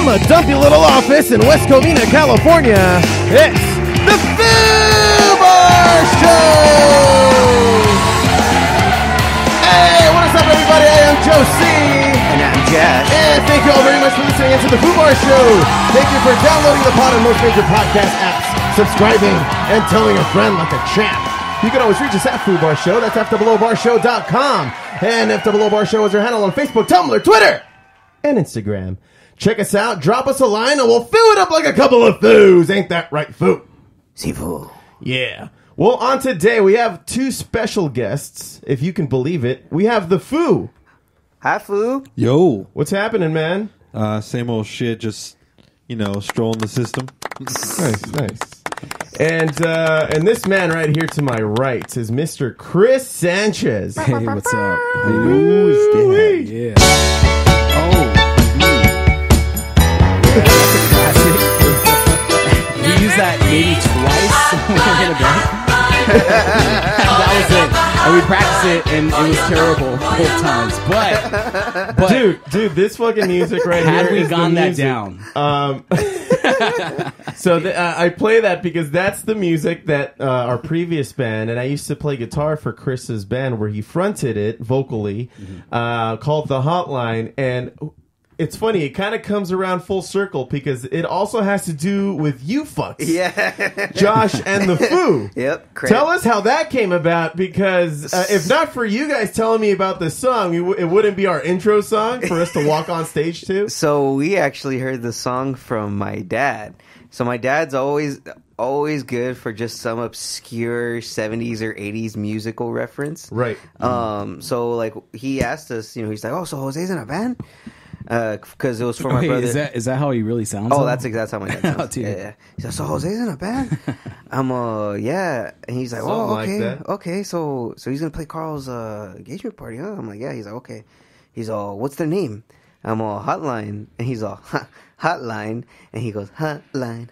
a dumpy little office in West Covina, California, it's the Foo Bar Show! Hey, what is up, everybody? I am Joe C. And I'm Jeff. And thank you all very much for listening into the Foo Bar Show. Thank you for downloading the pod on most major podcast apps, subscribing, and telling a friend like a champ. You can always reach us at Foo Bar Show. That's FOOBarshow.com. And FOO Bar Show is our handle on Facebook, Tumblr, Twitter, and Instagram. Check us out, drop us a line, and we'll fill it up like a couple of foos. Ain't that right, Foo? See, Foo. Yeah. Well, on today, we have two special guests, if you can believe it. We have the Foo. Hi, Foo. Yo. What's happening, man? Same old shit, just, strolling the system. Nice. And this man right here to my right is Mr. Chris Sanchez. Hey, what's up? Who's that? Yeah. Oh. That's a classic. We used that maybe twice when we were in a band. That was it. And we practiced it, and it was terrible both times. But dude, this fucking music right here. Had we is gone the that music. down? So I play that because that's the music that our previous band, and I used to play guitar for Chris's band where he fronted it vocally, called the Hotline, and it's funny, it kind of comes around full circle because it also has to do with you fucks. Yeah. Josh and the Foo. Yep. Correct. Tell us how that came about because if not for you guys telling me about this song, it wouldn't be our intro song for us to walk on stage to. So we actually heard the song from my dad. So my dad's always good for just some obscure 70s or 80s musical reference. Right. So like he asked us, he's like, "Oh, so Jose's in a band?" Because it was for my brother. Is that how he really sounds? Oh, that's how my dad sounds. Oh, dude. Yeah. He said, "So Jose's in a band?" I'm yeah. And he's like, Something "Oh, like okay, that. okay." So he's gonna play Carl's engagement party, huh? I'm like, "Yeah." He's like, "Okay." He's all, "What's their name?" I'm all, "Hotline," and he's all, "Hotline," and he goes, "Hotline,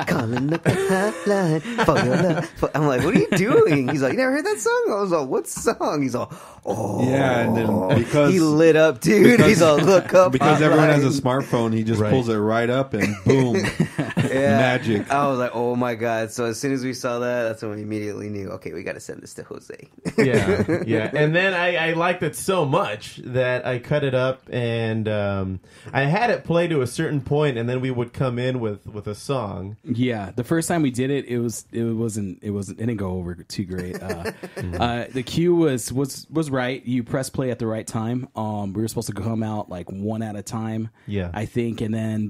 calling up the hotline for your love." I'm like, "What are you doing?" He's like, "You never heard that song?" I was like, "What song?" He's all, "Oh, Yeah, and then because he lit up, dude." He's all, "Look up," because everyone has a Hotline. smartphone, he just Right. pulls it right up and boom, magic. I was like, "Oh my god!" So as soon as we saw that, that's when we immediately knew, okay, we got to send this to Jose. Yeah. And then I liked it so much that I cut it up and I had it play to a certain point, and then we would come in with a song. Yeah, the first time we did it, it didn't go over too great. The cue was right. You press play at the right time. We were supposed to come out like one at a time. Yeah. I think, and then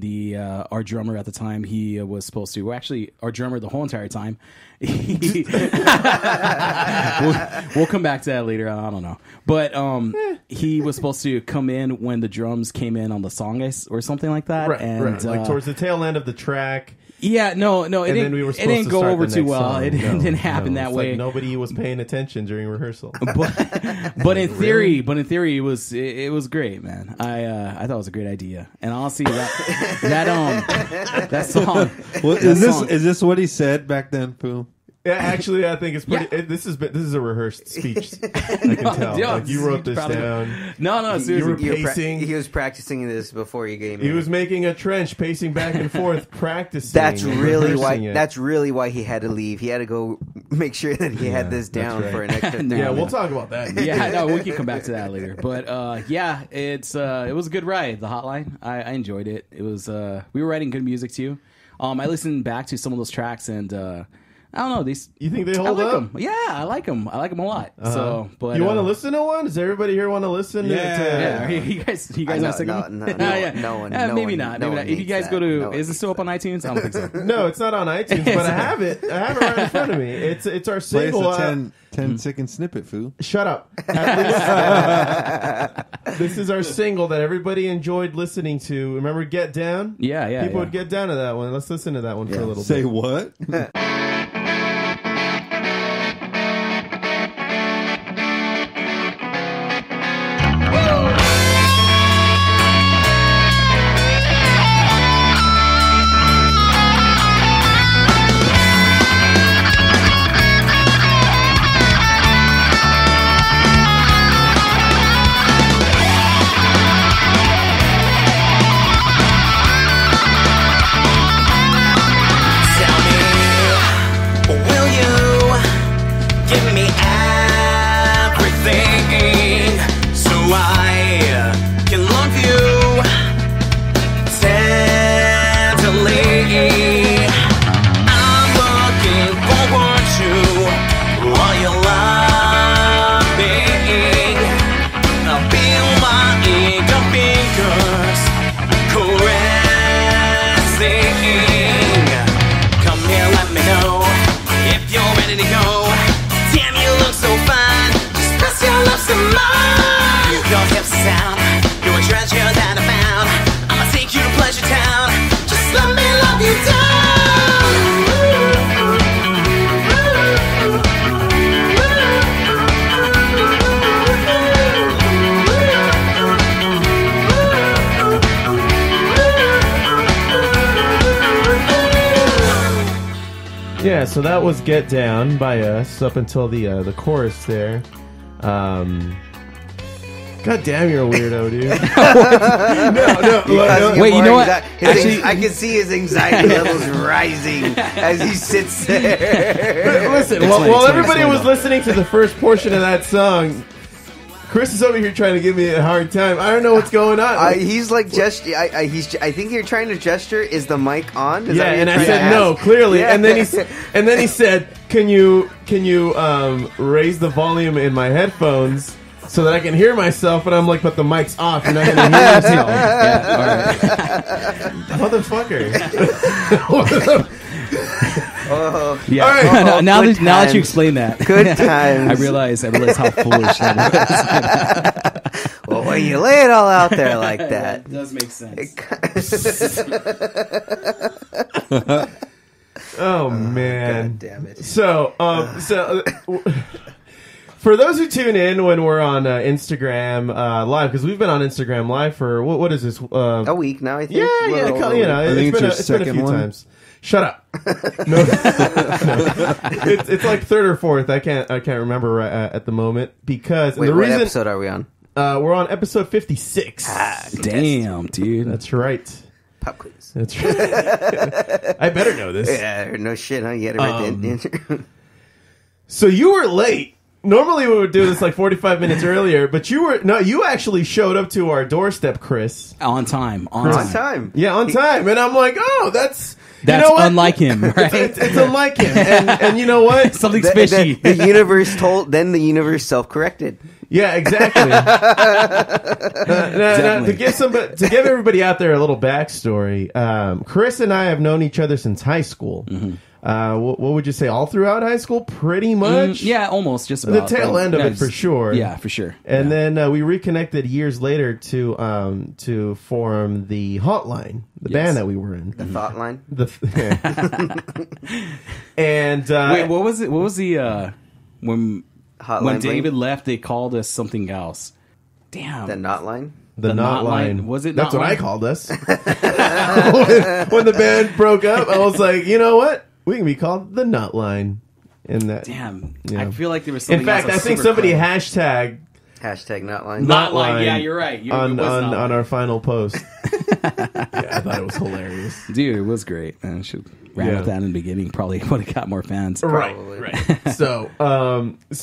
our drummer at the time, he was supposed to. Well, actually, our drummer the whole entire time. We'll come back to that later. I don't know, but he was supposed to come in when the drums came in on the song or something like that. Right, and, right. Like towards the tail end of the track. Yeah, no, it And then didn't. we were It supposed didn't to go start over the too next well. song. It didn't happen No, that it's way. like nobody was paying attention during rehearsal. But in theory, it was great, man. I thought it was a great idea, and honestly, that song. Is this what he said back then, Pooh? Yeah, actually, I think it's pretty. Yeah. This is a rehearsed speech. I can tell. yeah, Like, you wrote this down. No, seriously. You were pacing. He was practicing this before you came in. He was making a trench, pacing back and forth, practicing. That's really rehearsing why. it. That's really why he had to leave. He had to go make sure that he had this down right. for an extra. No, Yeah, no. we'll talk about that. Yeah, no, we can come back to that later. But yeah, it was a good ride. The Hotline, I enjoyed it. It was we were writing good music too. I listened back to some of those tracks and. I don't know. You think they I hold like up? them. Yeah, I like them. I like them a lot. So, but You want to listen to one? Does everybody here want to listen? Yeah, you guys want to sing them? no one. Maybe not. If you guys go to, is it still up on iTunes? I don't think so. No, it's not on iTunes, but I have it. I have it right in front of me. It's our Play single. us a 10-second snippet, Foo. Shut up. At least, this is our single that everybody enjoyed listening to. Remember Get Down? Yeah. People would get down to that one. Let's listen to that one for a little Say bit. what? Yeah, so that was Get Down by us up until the chorus there. God damn, you're a weirdo, dude. No. Wait, you know what? Actually, I can see his anxiety levels rising as he sits there. Listen, while everybody was listening to the first portion of that song, Chris is over here trying to give me a hard time. I don't know what's going on. He's like gesture. I think you're trying to gesture. Is the mic on? Is that what and you're I trying said to no, ask? clearly. Yeah. And then he said, "Can you raise the volume in my headphones so that I can hear myself?" And I'm like, "But the mic's off. You're not going to hear yourself." Motherfucker. Yeah. All right. now Good that you times. explain that, Good times. I realize how foolish that was. Well, when you lay it all out there like that, That does make sense. Oh man! God damn it. So for those who tune in when we're on Instagram Live, because we've been on Instagram Live for what is this? A week now, I think. Yeah. think It's been a few times. Shut up. No. It's like third or fourth. I can't remember at the moment because Wait, the what reason episode are we on? we're on episode 56. Damn, dude. That's right. Pop quiz. That's right. I better know this. Yeah, no shit, huh? You had it right there. So you were late. Normally we would do this like 45 minutes earlier, but you actually showed up to our doorstep, Chris. On time. On time. Yeah, on time. And I'm like, oh, that's That's you know what? unlike him, right? It's unlike him. And you know what? Something's fishy. The universe then the universe self-corrected. Yeah, exactly. Now, to give everybody out there a little backstory, Chris and I have known each other since high school. Mm-hmm. What would you say? All throughout high school, pretty much. Yeah, almost. Just The about. tail end of it for sure. Yeah, for sure. And then we reconnected years later to form the Hotline, the band that we were in. The thought line. And Wait, what was it? What was the when Hotline David left? They called us something else. Damn. The knot line. The Knot Line. Was it? That's Knot what I Line? called us. when the band broke up, I was like, you know what? We can be called the Knot Line. And that. Damn. Yeah. I feel like there was something In fact, else I think super somebody clever. hashtag Hashtag knot line. Knot Line. Yeah, you're right. on our final post. Yeah, I thought it was hilarious. Dude, it was great. I should ran with that in the beginning. Probably would have got more fans. Right. So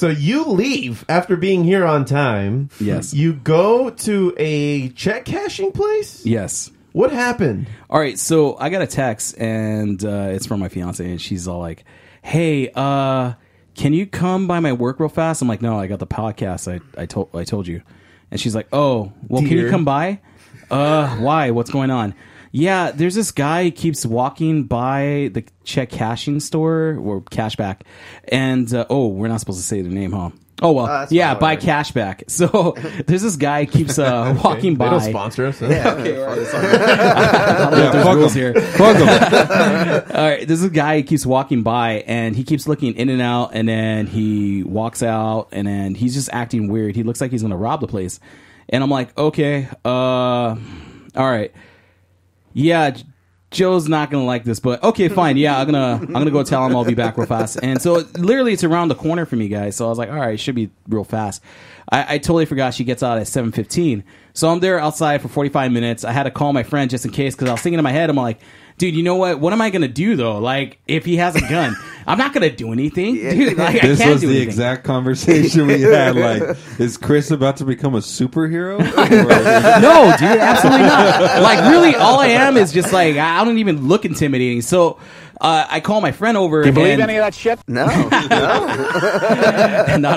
you leave after being here on time. Yes. You go to a check cashing place? Yes. What happened? All right, so I got a text, and it's from my fiance, and she's all like, "Hey, can you come by my work real fast?" I'm like, "No, I got the podcast. I told you." And she's like, "Oh, well, can you come by? Why? What's going on?" Yeah, there's this guy who keeps walking by the check cashing store or cashback, and we're not supposed to say the name, huh? Oh, well, yeah, buy cashback. So there's this guy who keeps walking by. They don't sponsor us. Huh? Yeah. Okay, right. I don't know if there's rules here. Fuck 'em. All right, there's a guy who keeps walking by, and he keeps looking in and out, and then he walks out, and then he's just acting weird. He looks like he's going to rob the place. And I'm like, okay, all right. Yeah, Joe's not gonna like this, but okay, fine. Yeah, I'm gonna go tell him I'll be back real fast. And so literally, it's around the corner for me, guys. So I was like, all right, it should be real fast. I totally forgot she gets out at 7:15. So I'm there outside for 45 minutes. I had to call my friend just in case because I was thinking in my head, I'm like, dude, you know what? What am I gonna do though? Like, if he has a gun, I'm not gonna do anything, dude. Like, This I can't was do the anything. exact conversation we had. Like, is Chris about to become a superhero? No, dude, absolutely not. Like, really, all I am is just like, I don't even look intimidating. So I call my friend over. Do you believe any of that shit? No. Not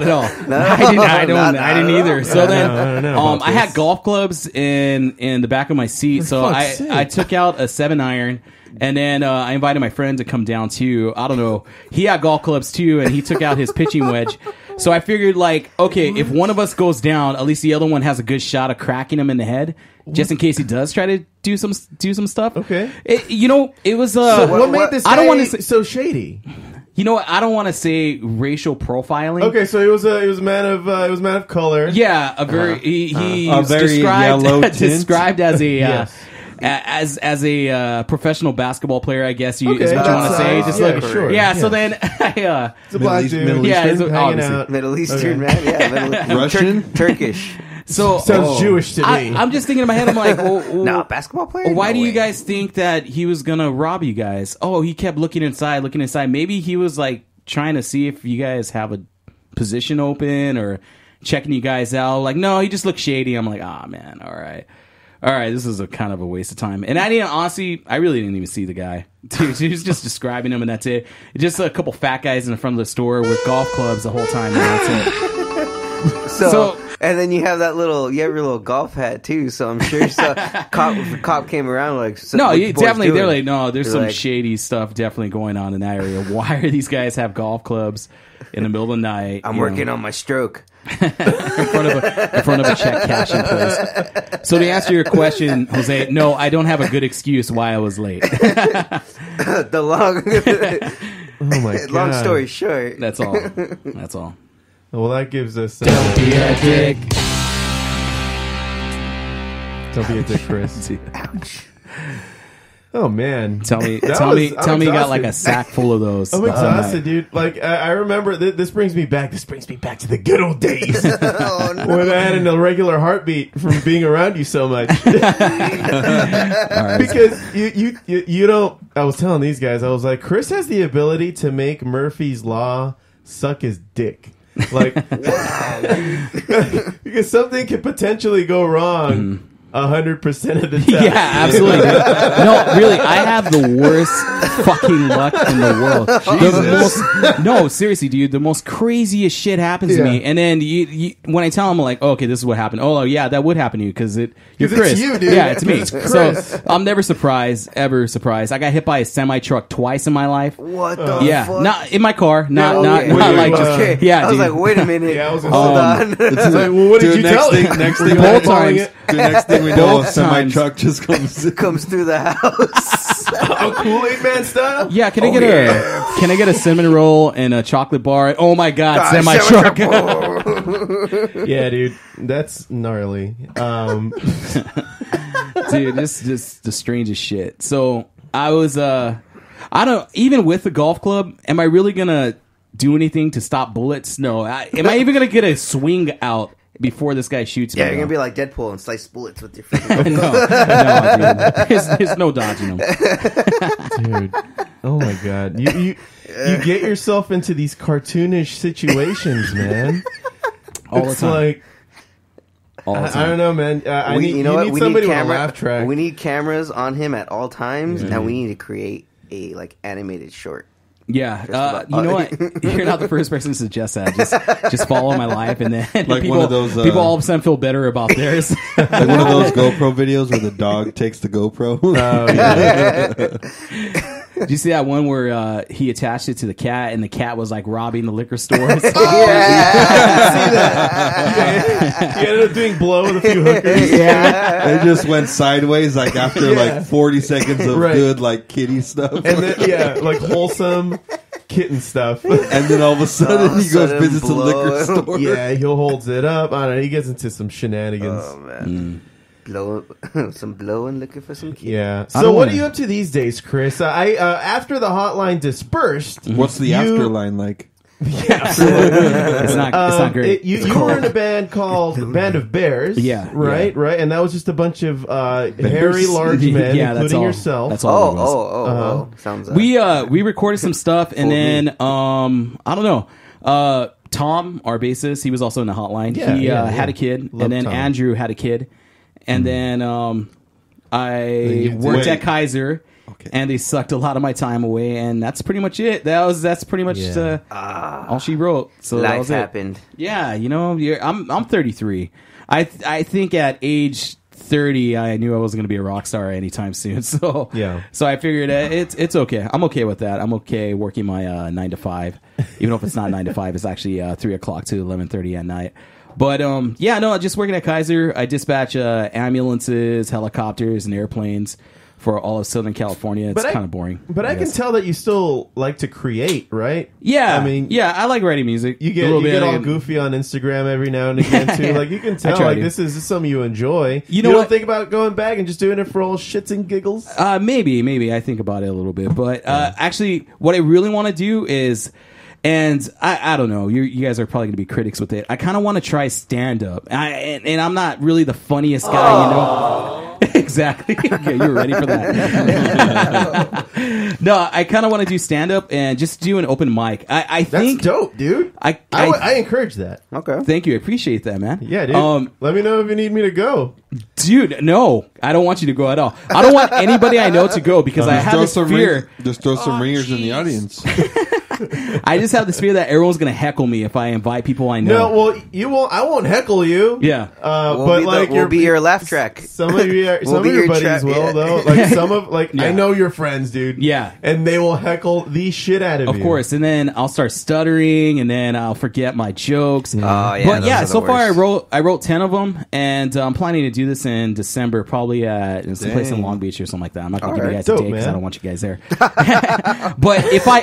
at all. I didn't either. So then, I had golf clubs in the back of my seat. So I took out a 7-iron. And then I invited my friend to come down too. I don't know. He had golf clubs too, and he took out his pitching wedge. So I figured, like, okay, if one of us goes down, at least the other one has a good shot of cracking him in the head, just in case he does try to do some stuff. Okay. It was. So what made this I don't want guy to so shady? You know what? I don't want to say racial profiling. Okay, so he was a man of color. Yeah, a very he's A very described yellow tint. described as a Yes. as a professional basketball player, I guess is what you Okay, want to say. that's, Just yeah, like sure. yeah. So Yeah. then I It's a black dude. Middle Yeah, Eastern, it's hanging obviously. out. Middle Eastern, Okay. man. Yeah, Russian? Turkish. so Sounds Jewish to me. I'm just thinking in my head. I'm like, well, No, basketball player. why No do you way. guys think that he was gonna rob you guys? Oh, he kept looking inside. Maybe he was like trying to see if you guys have a position open or checking you guys out. Like, no, he just looked shady. I'm like, man, all right, this is a kind of a waste of time. And I really didn't even see the guy. Dude, he was just describing him, and that's it. Just a couple fat guys in the front of the store with golf clubs the whole time, and that's it. So, and then you have your little golf hat too. So I'm sure if the cop came around like, so No, what you you boys definitely. They're doing? like, no, there's They're some like- shady stuff definitely going on in that area. Why are these guys have golf clubs in the middle of the night? I'm working on my stroke. in front of a check cashing place. So to answer your question, Jose, no, I don't have a good excuse why I was late. The long, Oh my god. long story short. That's all. That's all. Well, that gives us. Don't be a dick. Don't be a dick, Chris. Oh man. Tell me, That tell me, was- tell I'm me, you got like a exhausted. sack full of those. I'm the whole exhausted, night. dude. Like I remember this brings me back to the good old days Oh no. when I had an irregular heartbeat from being around you so much. Because you don't. I was telling these guys, I was like, Chris has the ability to make Murphy's Law suck his dick. Like, because something could potentially go wrong 100% of the time. Yeah, absolutely. No, really, I have the worst fucking luck in the world. No, seriously, dude, the most craziest shit happens to me, and then you when I tell them, like, okay, this is what happened. Oh, yeah, that would happen to you because you're 'Cause it's Chris. you, dude. Yeah, it's me. It's Chris. So I'm never ever surprised. I got hit by a semi truck twice in my life. What the Yeah, fuck? not in my car, not Okay. not Wait, like wait, just Okay. yeah. I was dude. like, wait a minute. Yeah, I was Hold on. It's like, well, what did you tell him? Next Were thing you both calling times. it? next thing we know, a Both semi times. truck just comes. Comes through the house. Oh, Kool-Aid Man style? Yeah, can I get a cinnamon roll and a chocolate bar? Oh my god, semi truck. Yeah, dude, that's gnarly. Dude, this is the strangest shit. So I was even with the golf club, am I really gonna do anything to stop bullets? No. Am I even gonna get a swing out before this guy shoots me? Yeah, you're No. going to be like Deadpool and slice bullets with your finger. no, dude. There's no dodging them. Dude, oh my god, you get yourself into these cartoonish situations, man. All the It's time. like All the I time. don't know, man. I need, you know you what? need We somebody need with a laugh track. We need cameras on him at all times, and we need to create a animated short. Yeah, about- you know what? You're not the first person to suggest that. Just follow my life, and then Like people, one of those, people all of a sudden feel better about theirs. Like one of those GoPro videos where the dog takes the GoPro. Oh, yeah. Did you see that one where he attached it to the cat, and the cat was like robbing the liquor stores? He ended up doing blow with a few hookers. Yeah. It just went sideways like after like 40 seconds of Right. good like kitty stuff. And then, like wholesome kitten stuff. And then all of a sudden he goes sudden visits a blow. liquor store. Yeah, he holds it up. I don't know. He gets into some shenanigans. Oh man, some blowing, looking for some kids. Yeah. I So don't what wanna- are you up to these days, Chris? I after the hotline dispersed. What's the afterline like? It's not great. You were in a band called Band of Bears. Yeah, Right. yeah. Right. And that was just a bunch of hairy, large men, Yeah, that's including all. yourself. That's all. it was. Oh, sounds. We recorded some stuff, and For then I don't know. Tom, our bassist, he was also in the hotline. Yeah, he yeah, had yeah. a kid, Love and then Tom. Andrew had a kid, and then I worked at Kaiser. Okay. And they sucked a lot of my time away, and that's pretty much it. That's pretty much all she wrote. So that life was it. happened. Yeah, I'm 33. I think at age 30, I knew I wasn't going to be a rock star anytime soon. So Yeah. so I figured it's okay. I'm okay with that. I'm okay working my 9 to 5, even if it's not 9 to 5. It's actually 3 o'clock to 11:30 at night. But just working at Kaiser. I dispatch ambulances, helicopters, and airplanes for all of Southern California. It's kind of boring. But I can tell that you still like to create, right? Yeah. I mean, I like writing music. You get all goofy on Instagram every now and again too. Like you can tell, like this is something you enjoy. You don't think about going back and just doing it for all shits and giggles. Maybe I think about it a little bit, but actually, what I really want to do is. And I don't know. You guys are probably going to be critics with it. I kind of want to try stand up, and I'm not really the funniest guy, you know. Exactly. Okay, you're ready for that. No, I kind of want to do stand up and just do an open mic. I think that's dope, dude. I encourage that. Okay. Thank you. I appreciate that, man. Yeah, dude. Let me know if you need me to go. Dude, no, I don't want you to go at all. I don't want anybody I know to go because I have this fear. Just throw some ringers in the audience. I just have this fear that everyone's gonna heckle me if I invite people I know. No, well, you won't. I won't heckle you. Yeah, we'll be your laugh track. Some of your buddies will though. Like I know your friends, dude. Yeah, and they will heckle the shit out of you. Of course, and then I'll start stuttering, and then I'll forget my jokes. Oh yeah, but yeah, so far I wrote 10 of them, and I'm planning to do this in December, probably at some place in Long Beach or something like that. I'm not gonna give you guys a date because I don't want you guys there. But if I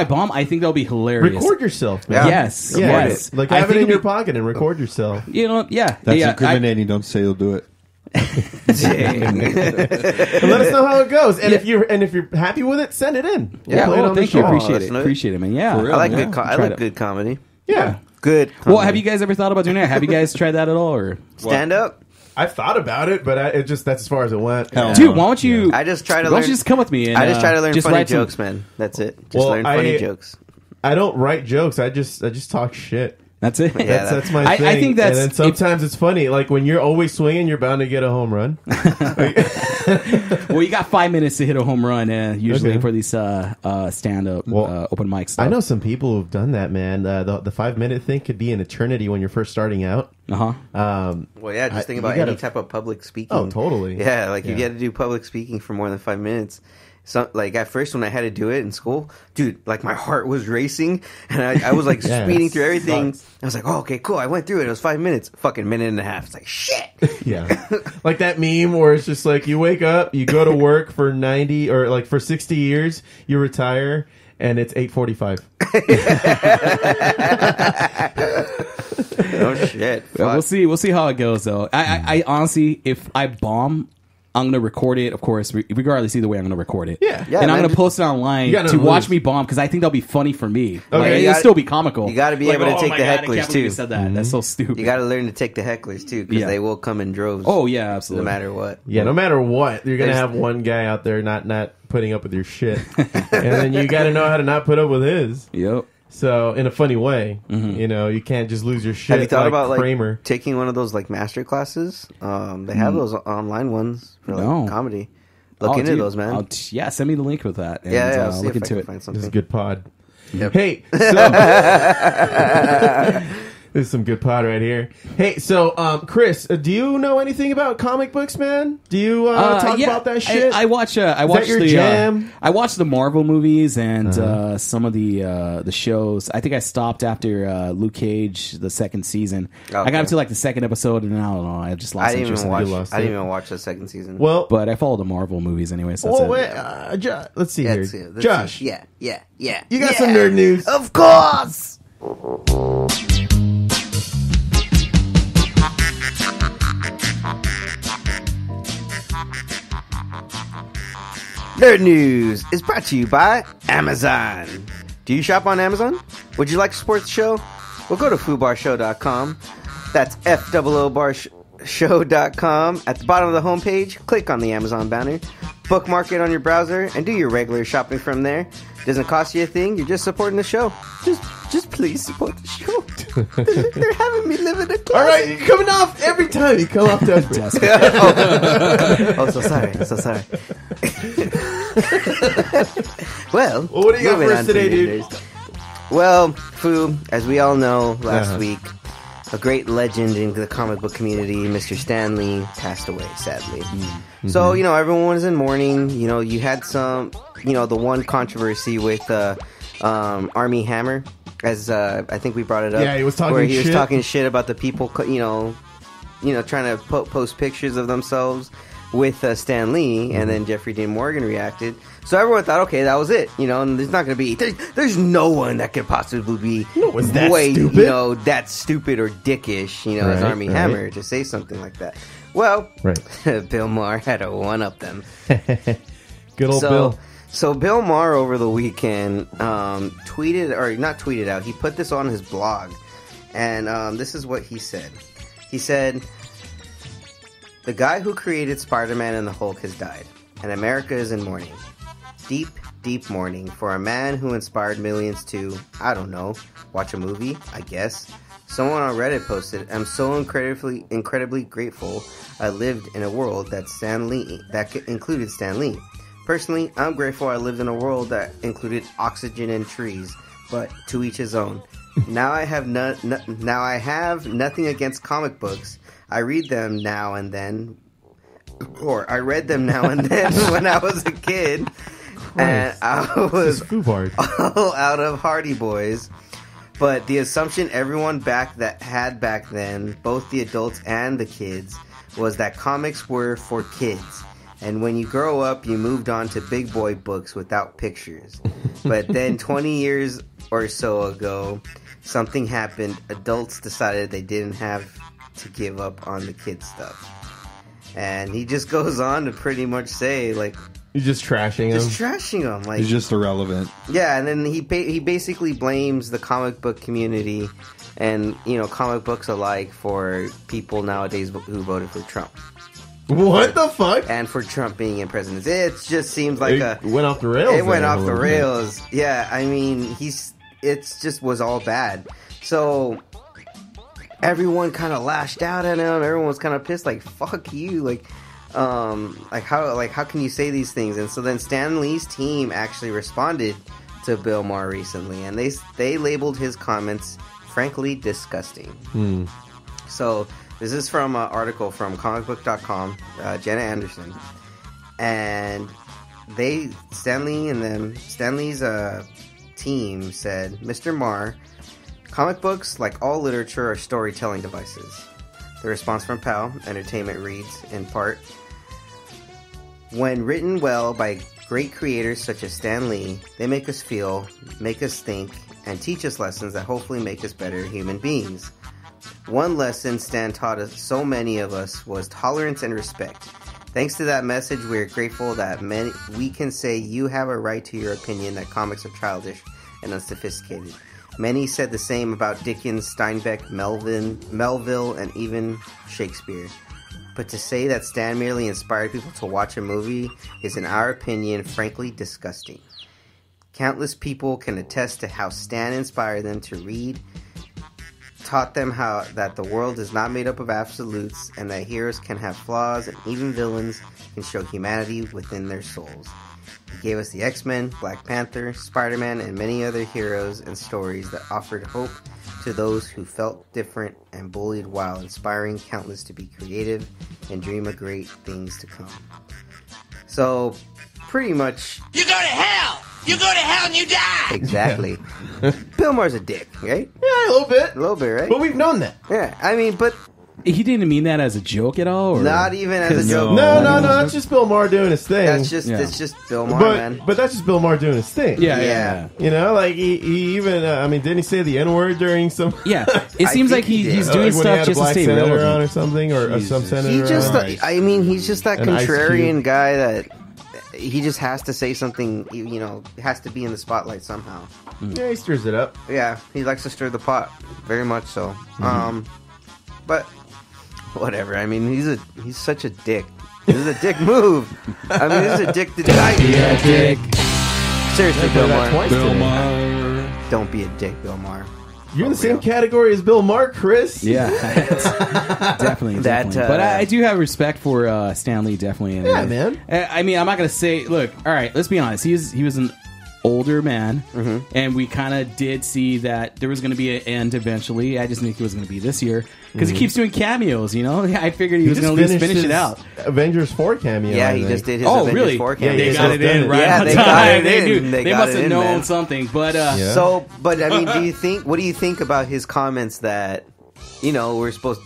bomb, I think that'll be hilarious. Record yourself, man. Yes. Like have it in your pocket and record yourself. You know, yeah. That's incriminating. Don't say you'll do it. And let us know how it goes. And if you're happy with it, send it in. Thank you. Appreciate it, man. Yeah, real, I like good comedy. Yeah, good. Comedy. Well, have you guys ever thought about doing that? Have you guys tried that at all, or stand up? I've thought about it, but that's as far as it went. Dude, why don't you? I just try to learn. Why don't you just come with me? And, I just try to learn funny jokes, man. That's it. Just learn funny jokes. I don't write jokes. I just talk shit. That's it. Yeah, that's my thing. I think that's. And then sometimes it's funny. Like when you're always swinging, you're bound to get a home run. Well, you got 5 minutes to hit a home run usually for these stand-up open mic stuff. I know some people who've done that, man. The 5-minute thing could be an eternity when you're first starting out. Well, yeah, just think about any type of public speaking. Oh, totally. Yeah, like you got to do public speaking for more than 5 minutes. So, like at first when I had to do it in school, dude, like my heart was racing and I was like speeding through everything. I was like, oh, okay, cool. I went through it. It was 5 minutes, fucking minute and a half. It's like, shit. Yeah. Like that meme where it's just like you wake up, you go to work for 90 or like for 60 years, you retire and it's 8:45. Oh shit. Well, we'll see how it goes though. I honestly, if I bomb, I'm gonna record it, of course. Regardless, either way, I'm gonna record it. Yeah, and I'm gonna post it online to watch me bomb because I think that'll be funny for me. Okay, like, it'll still be comical. You got to be able to take the hecklers too. You said that. That's so stupid. You got to learn to take the hecklers too because they will come in droves. Oh yeah, absolutely. No matter what. Yeah, no matter what, you're gonna have one guy out there not putting up with your shit, and then you got to know how to not put up with his. Yep. So in a funny way, you know, you can't just lose your shit. Have you thought about Kramer. like taking one of those like master classes? They have those online ones for like comedy. Look into those, man. Send me the link with that. And, I'll look into it. This is a good pod. Yep. Hey, this is some good pod right here. Hey, so Chris, do you know anything about comic books, man? Do you talk about that shit? I watch. I watch your jam? I watch the Marvel movies and some of the shows. I think I stopped after Luke Cage, the second season. Okay. I got up to like the second episode, and I don't know. I just lost interest. I didn't even watch the second season. Well, but I follow the Marvel movies anyway. So let's see here. Josh. Yeah. You got some nerd news, of course. Nerd News is brought to you by Amazon. Do you shop on Amazon? Would you like to support the show? Well, go to foobarshow.com. That's FOObarshow.com. At the bottom of the homepage, click on the Amazon banner, bookmark it on your browser, and do your regular shopping from there. Doesn't cost you a thing. You're just supporting the show. Just please support the show. They're having me live in a closet. All right, you're coming off every time you come off desperate. So sorry. Well, what do you got for us today, dude? Well, Foo, as we all know, last week, a great legend in the comic book community, Mr. Stan Lee, passed away, sadly. Mm-hmm. So, everyone was in mourning. You had some, the one controversy with Armie Hammer, as I think we brought it up. Yeah, he was talking where shit. He was talking shit about the people, trying to post pictures of themselves with Stan Lee, and then Jeffrey Dean Morgan reacted. So everyone thought, okay, that was it, and there's not going to be, there's no one that could possibly be was that way, stupid? that stupid or dickish, as Armie Hammer to say something like that. Well, Bill Maher had to one-up them. Good old Bill. So Bill Maher over the weekend he put this on his blog, and this is what he said. He said, "The guy who created Spider-Man and the Hulk has died, and America is in mourning. Deep, deep mourning for a man who inspired millions to, I don't know, watch a movie, I guess. Someone on Reddit posted, I'm so incredibly grateful I lived in a world that included Stan Lee. Personally, I'm grateful I lived in a world that included oxygen and trees, but to each his own. Now I have nothing against comic books. I read them now and then, or I read them now and then when I was a kid, and I was all out of Hardy Boys. But the assumption everyone back then, both the adults and the kids, was that comics were for kids. And when you grow up, you moved on to big boy books without pictures. But then 20 years or so ago, something happened. Adults decided they didn't have to give up on the kids stuff." And he just goes on to pretty much say, like... He's just trashing him. Like, he's just irrelevant. Yeah, and then he basically blames the comic book community and, comic books alike for people nowadays who voted for Trump. What the fuck? And for Trump being in presidency. It just seems like it went off the rails. It went off the rails. Yeah, I mean, it just was all bad. So everyone kind of lashed out at him. Everyone was kind of pissed, like, fuck you. How can you say these things? And so then Stan Lee's team actually responded to Bill Maher recently, and they labeled his comments frankly disgusting. So this is from an article from comicbook.com, Jenna Anderson, and Stan Lee's team said, Mr. Maher, comic books, like all literature, are storytelling devices. The response from PAL Entertainment reads, in part, when written well by great creators such as Stan Lee, they make us feel, make us think, and teach us lessons that hopefully make us better human beings. One lesson Stan taught us, so many of us, was tolerance and respect. Thanks to that message, we are grateful that we can say you have a right to your opinion that comics are childish and unsophisticated. Many said the same about Dickens, Steinbeck, Melville, and even Shakespeare. But to say that Stan merely inspired people to watch a movie is, in our opinion, frankly disgusting. Countless people can attest to how Stan inspired them to read, taught them that the world is not made up of absolutes, and that heroes can have flaws, and even villains can show humanity within their souls. He gave us the X-Men, Black Panther, Spider-Man, and many other heroes and stories that offered hope to those who felt different and bullied, while inspiring countless to be creative and dream of great things to come. So, pretty much... You go to hell! You go to hell and you die! Exactly. Bill Maher's a dick, right? Yeah, a little bit. A little bit, right? But we've known that. Yeah, I mean, but... He didn't mean that as a joke at all? Or? Not even as a joke. No, that's just Bill Maher doing his thing. It's just Bill Maher, man. But that's just Bill Maher doing his thing. Yeah. Like he even, didn't he say the N-word during some... Yeah, it seems like he's doing stuff just to stay relevant. Or something, or some senator. He's just that contrarian guy that he just has to say something, has to be in the spotlight somehow. Yeah, he stirs it up. Yeah, he likes to stir the pot, very much so. But... whatever. I mean, he's such a dick. This is a dick move. I mean, this is a dick to die. Be a dick. Seriously, Bill Maher. Bill Maher. Don't be a dick, Bill Maher. You're in the same category as Bill Maher, Chris. Yeah, definitely. But I do have respect for Stan Lee, definitely. Yeah, man. I mean, I'm not going to say... Look, all right, let's be honest. He was an older man, and we kind of did see that there was going to be an end eventually. I just think it was going to be this year because he keeps doing cameos. I figured he was going to at least finish it out. Avengers 4 cameo. Yeah, he just did his Avengers really? 4 cameo. They got it in right on time. They must have known something. But but I mean, what do you think about his comments that we're supposed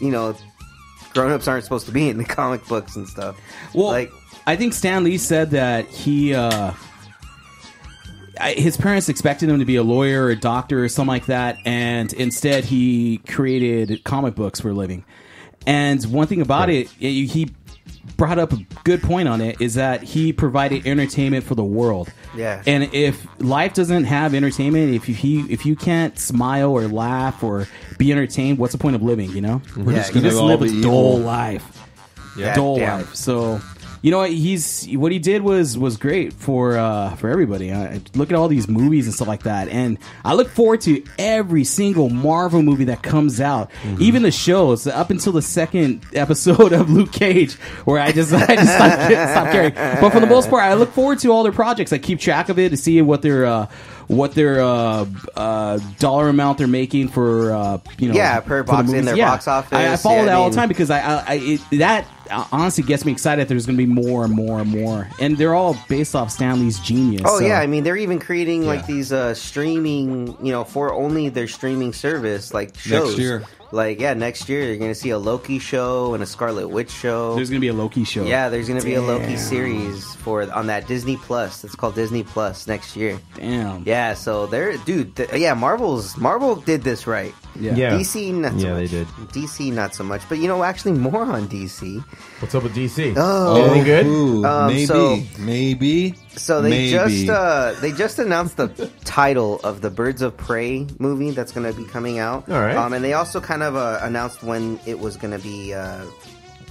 grown-ups aren't supposed to be in the comic books and stuff. Well, like, I think Stan Lee said that his parents expected him to be a lawyer or a doctor or something like that, and instead he created comic books for a living. And one thing about it, he brought up a good point on it, is that he provided entertainment for the world. Yeah. And if life doesn't have entertainment, if you can't smile or laugh or be entertained, what's the point of living, you know? We're just You gonna just all live be a dull evil. life. Yeah. Dull Damn. life. So, you know what, what he did was great for everybody. Look at all these movies and stuff like that, and I look forward to every single Marvel movie that comes out, even the shows up until the second episode of Luke Cage, where I just stopped caring. But for the most part, I look forward to all their projects. I keep track of it to see what their dollar amount they're making for per for the box in movies. their box office. I follow Yeah, that I all mean- the time because that honestly gets me excited that there's going to be more and more and more, and they're all based off Stan Lee's genius. Oh so. yeah, I mean they're even creating like these streaming, for only their streaming service, like shows. Next year. Like next year you're gonna see a Loki show and a Scarlet Witch show. There's going to be a Loki show. Yeah, there's gonna be a Loki series on that Disney Plus. It's called Disney Plus next year. Damn. Yeah, so Marvel did this right. Yeah. DC not so Yeah, much. they did. DC not so much, but actually more on DC. What's up with DC? Oh. Anything good? Ooh, so- maybe. So they Maybe. just announced the title of the Birds of Prey movie that's going to be coming out. All right. And they also kind of announced when it was going to be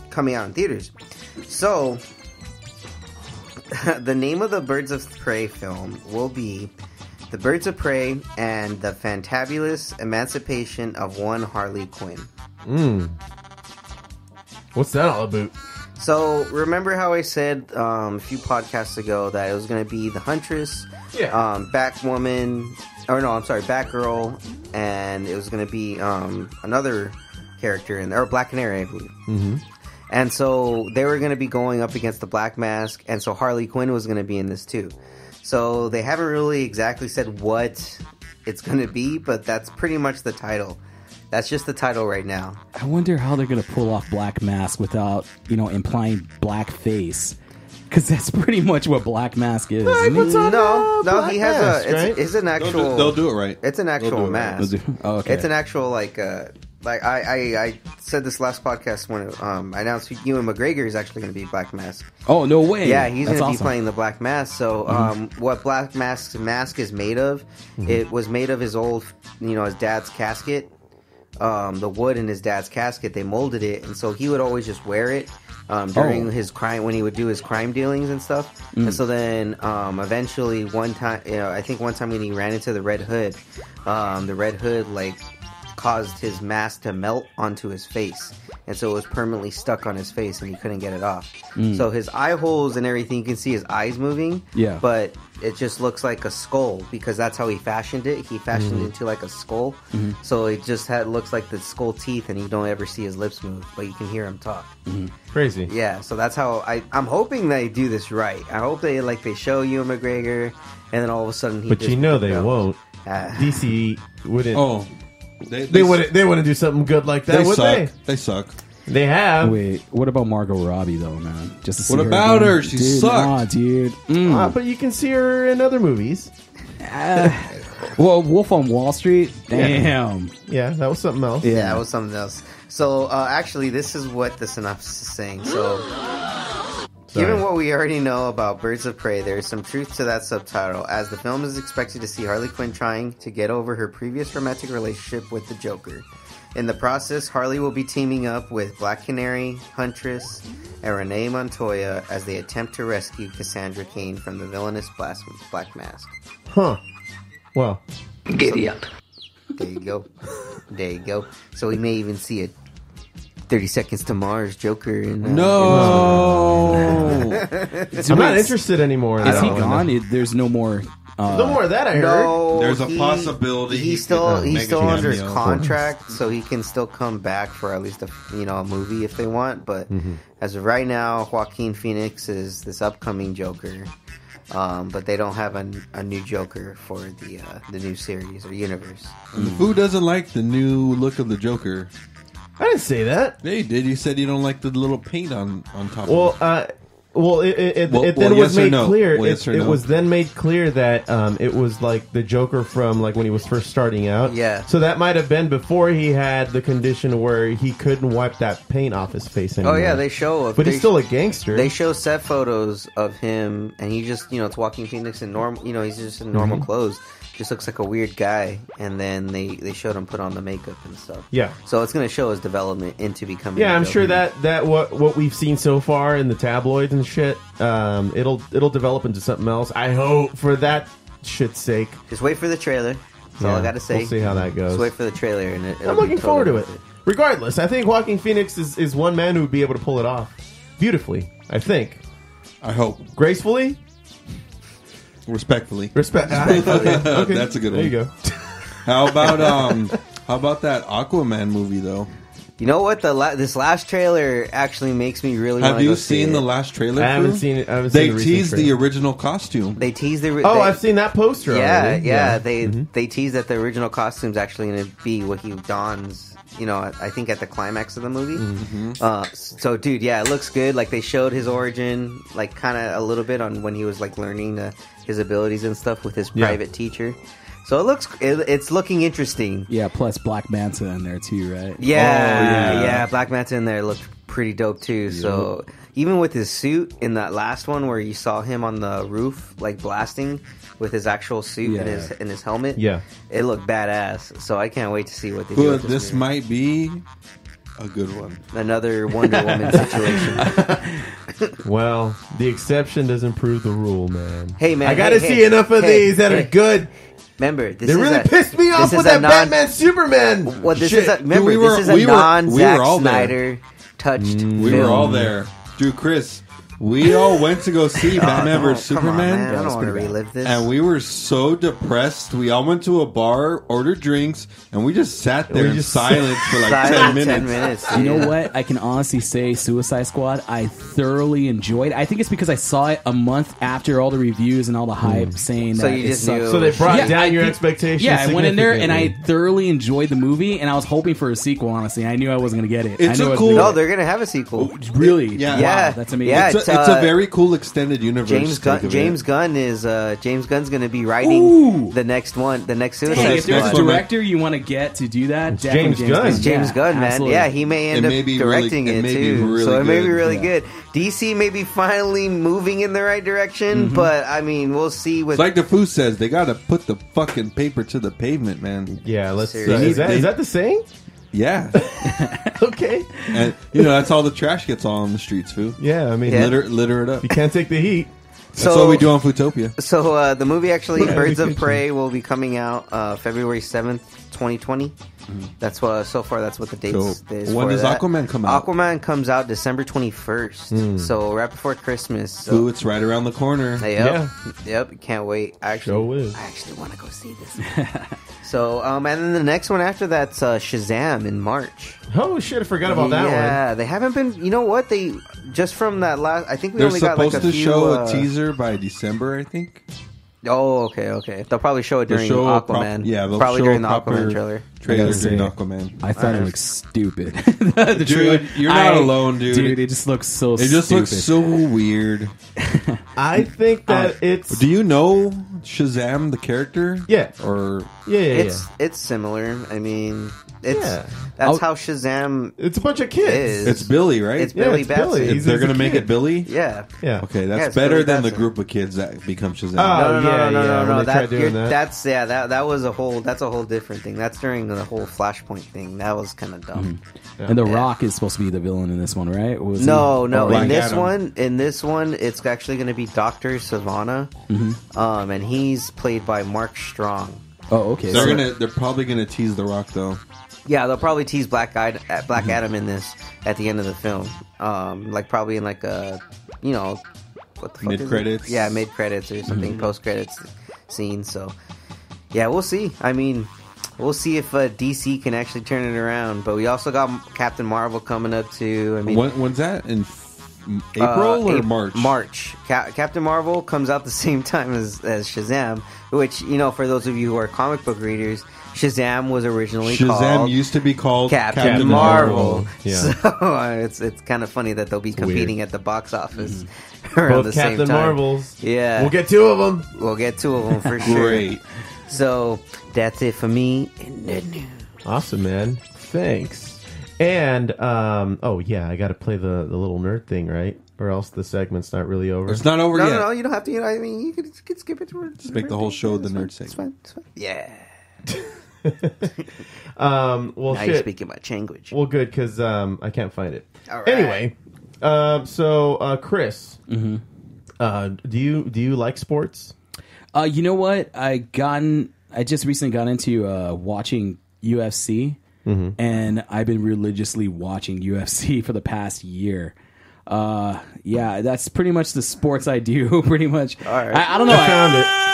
coming out in theaters. So the name of the Birds of Prey film will be The Birds of Prey and the Fantabulous Emancipation of One Harley Quinn. What's that all about? So, remember how I said a few podcasts ago that it was going to be the Huntress, Batwoman, Batgirl, and it was going to be another character or Black Canary, I believe. Mm-hmm. And so they were going to be going up against the Black Mask, and so Harley Quinn was going to be in this too. So they haven't really exactly said what it's going to be, but that's pretty much the title. That's just the title right now. I wonder how they're going to pull off Black Mask without, implying black face. Because that's pretty much what Black Mask is. isn't it? No, Black he has Mask, right? it's an actual. They'll do it right. It's an actual They'll do it right. mask. Oh, okay. It's an actual I said this last podcast when I announced Ewan McGregor is actually going to be Black Mask. Oh, no way. Yeah, he's That's going to awesome. be playing the Black Mask. So, what Black Mask's mask is made of, it was made of his old, his dad's casket. The wood in his dad's casket, they molded it, and so he would always just wear it during his crime when he would do his crime dealings and stuff. And so then, eventually, one time, I think one time when he ran into the Red Hood, caused his mask to melt onto his face, and so it was permanently stuck on his face, and he couldn't get it off. So his eye holes and everything, you can see his eyes moving. Yeah. But it just looks like a skull because that's how he fashioned it. He fashioned it into like a skull, so it just looks like the skull teeth, and you don't ever see his lips move, but you can hear him talk. Crazy. Yeah, so that's how I'm hoping they do this right. I hope they show Ewan McGregor, and then all of a sudden he. But just they goes. won't. DC wouldn't. Oh, They wouldn't do something good like that, They would suck. They suck. They have. Wait, what about Margot Robbie, though, man? Just to see What her about again? her? She dude, sucked. Nah, dude. But you can see her in other movies. Well, Wolf on Wall Street? Damn. Yeah, that was something else. Yeah, that was something else. So, actually, this is what the synopsis is saying. So, given what we already know about Birds of Prey, there is some truth to that subtitle, as the film is expected to see Harley Quinn trying to get over her previous romantic relationship with the Joker. In the process, Harley will be teaming up with Black Canary, Huntress, and Renee Montoya as they attempt to rescue Cassandra Cain from the villainous Black Mask. Huh. Well, Idiot. There you go. There you go. So we may even see a 30 Seconds to Mars Joker in... No. I'm not interested anymore. Is he gone? There's no more... No more of that, I heard. No, There's a possibility he's he still could make a under his cameo. contract, so he can still come back for at least a movie if they want. But as of right now, Joaquin Phoenix is this upcoming Joker, but they don't have a new Joker for the new series or universe. Who doesn't like the new look of the Joker? I didn't say that. Yeah, you did. You said you don't like the little paint on top Well, of it. it Well, then was yes or made no? clear. Well, yes or It no? was then made clear that it was like the Joker from like when he was first starting out. Yeah. So that might have been before he had the condition where he couldn't wipe that paint off his face Oh anymore. yeah, they show. But he's still a gangster. They show set photos of him, and he just, it's Joaquin Phoenix in normal. He's just in normal clothes. Just looks like a weird guy, and then they showed him put on the makeup and stuff. Yeah. So it's gonna show his development into becoming. Yeah, a I'm villain. sure that what we've seen so far in the tabloids and shit, it'll develop into something else. I hope for that shit's sake. Just wait for the trailer. That's all I gotta say. We'll see how that goes. Just wait for the trailer, and it'll I'm be looking forward to totally it. Regardless, I think Joaquin Phoenix is one man who would be able to pull it off beautifully. I think I hope. gracefully, Respectfully. respect. Okay. That's a good There one. you go. How about that Aquaman movie though? You know what? This last trailer actually makes me really. Have wanna you go see seen it. the last trailer? I haven't Foo? seen it. I haven't They seen the recent teased the trailer. original costume. They teased the. Oh, I've seen that poster. Yeah, already. yeah. They teased that the original costume's actually going to be what he dons. I think at the climax of the movie. So, dude, yeah, it looks good. Like they showed his origin, like kind of a little bit on when he was like learning his abilities and stuff with his private teacher. So it's looking interesting. Yeah, plus Black Manta in there too, right? Yeah. Black Manta in there looked pretty dope too. So even with his suit in that last one where you saw him on the roof like blasting with his actual suit and his helmet, it looked badass. So I can't wait to see what they do. With This movie. might be a good one. Another Wonder Woman situation. Well, the exception doesn't prove the rule, man. Hey, man, I gotta see enough of these that are good. Remember, this They is really pissed me off with that Batman Superman. Well, this shit. is remember, Dude, this is a non-Zack all there. Snyder touched We film. were all there. Dude, Chris, we all went to go see Batman vs Come on, Superman. man. I don't want to relive this. And we were so depressed. We all went to a bar, ordered drinks, and we just sat there We in just silence for like Silent 10 minutes. You know dude. what? I can honestly say Suicide Squad, I thoroughly enjoyed. I think it's because I saw it a month after all the reviews and all the hype saying So that you it just sucked. knew. So they brought Yeah, down your think- expectations. Yeah, I went in there and I significantly. thoroughly enjoyed the movie, and I was hoping for a sequel. Honestly, I knew I wasn't going to get it. It's I knew a I was cool- gonna No, get they're gonna have a sequel. it. Really. Yeah. Wow, Yeah. that's amazing. Yeah, It's a very cool extended universe. James take of it. Gunn is James Gunn's going to be writing the next Suicide Hey, if there's Squad. a director you want to get to do that, It's definitely James Gunn. It's James Yeah, Gunn, man. absolutely. Yeah, he may end It up may be directing really- it it may be too. really So it may be good. really Yeah. good. DC may be finally moving in the right direction, but I mean, we'll see. With It's like the Foo says, they got to put the fucking paper to the pavement, man. Yeah, let's. Seriously. Is that the saying? Yeah. Okay. And, that's how the trash gets all on the streets, Foo. Yeah, I mean, Yeah. Litter it up. you can't take the heat. That's what we do on Footopia. So the movie actually, Yeah, Birds we of could Prey, will be coming out February 7th, 2020. That's what so far. That's what the date So, is. when for does that. Aquaman come out? Aquaman comes out December 21st. So right before Christmas. So, Foo, it's right around the corner. Yep. Can't wait. I Sure is. actually want to go see this. So and then the next one after that's Shazam in March. Oh shit! I forgot about that one. Yeah, they haven't been. You know what? They just from that last. I think we They're only got like supposed a to few. show a teaser by December, I think. Oh, okay. They'll probably show it They'll during show a Aquaman. they'll probably show during a the proper Aquaman trailer. Trailer I gotta during say, Aquaman. I thought it looked stupid. The Dude, you're not alone, dude. Dude, it just looks so It just stupid. looks so weird. I think that it's. Do you know Shazam, the character? Yeah. Or Yeah. It's similar. I mean, it's Yeah. that's how Shazam It's a bunch of kids. is. it's Billy, right? It's Yeah, Billy it's Billy. Batson. He's They're a gonna make kid. it Billy. Yeah. Yeah. Okay, Yeah, that's it's better Billy than the Batson. group of kids that become Shazam. Oh, yeah, No. when they tried doing that. That's that was a whole. That's a whole different thing. That's during the whole Flashpoint thing. That was kind of dumb. And The Rock is supposed to be the villain in this one, right? Was No. Black In this Adam. one, it's actually going to be Dr. Savannah, and he's played by Mark Strong. Oh, okay. They're probably gonna tease The Rock though. Yeah, they'll probably tease Black Adam in this at the end of the film, like probably in like a, what the fuck is it? Mid-credits? Yeah, mid credits or something, post credits scene. So, yeah, we'll see. I mean, we'll see if DC can actually turn it around. But we also got Captain Marvel coming up too. I mean, When's that? In April or March? March. Captain Marvel comes out the same time as Shazam, which, for those of you who are comic book readers, Shazam was originally Shazam called used to be called Captain Marvel. Yeah. So it's kind of funny that they'll be competing at the box office around Both the same Captain time. Marvels. Yeah. We'll get two of them. We'll get two of them for sure. Great. So that's it for me in the news. Awesome, man. Thanks. And oh yeah, I got to play the little nerd thing, right? Or else the segment's not really over. It's not over No, yet. no, you don't have to. You know, I mean, you could skip it. Just make the whole show the nerd It's segment. fine. It's fine. Yeah. Well, Now you're shit. speaking my language. Well, good because I can't find it. All right. Anyway, so Chris, do you like sports? You know what? I just recently got into watching UFC, and I've been religiously watching UFC for the past year. Yeah, that's pretty much the sports I do. Pretty much. All right. I don't know. I found it.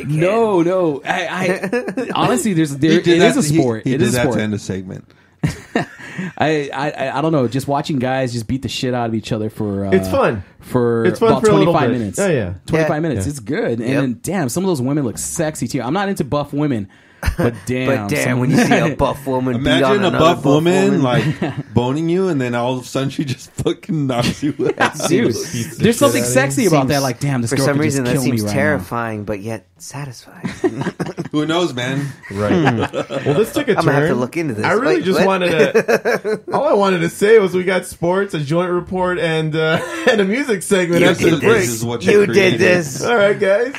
No. I honestly, it is a sport. He It did is a that sport. to end the segment. I don't know. Just watching guys just beat the shit out of each other for It's fun. for It's fun about for a little 25 bit. minutes. Oh, yeah. 25 minutes. Yeah. It's good. And Yep. then, damn, some of those women look sexy too. I'm not into buff women, but damn. But damn, some- when you see a buff woman beat on Imagine a another buff woman like boning you, and then all of a sudden she just fucking knocks you out. Dude, Beats the there's shit something out of sexy you. about that. Seems- Like, damn, this for girl some could reason, just that kill me seems right terrifying, but yet satisfying. Who knows, man? Right. Well, this took a turn. I'm gonna have to look into this. I really Wait, just what? wanted to. All I wanted to say was we got sports, a joint report, and a music segment You after did the break. This is what You you did created. this. All right, guys.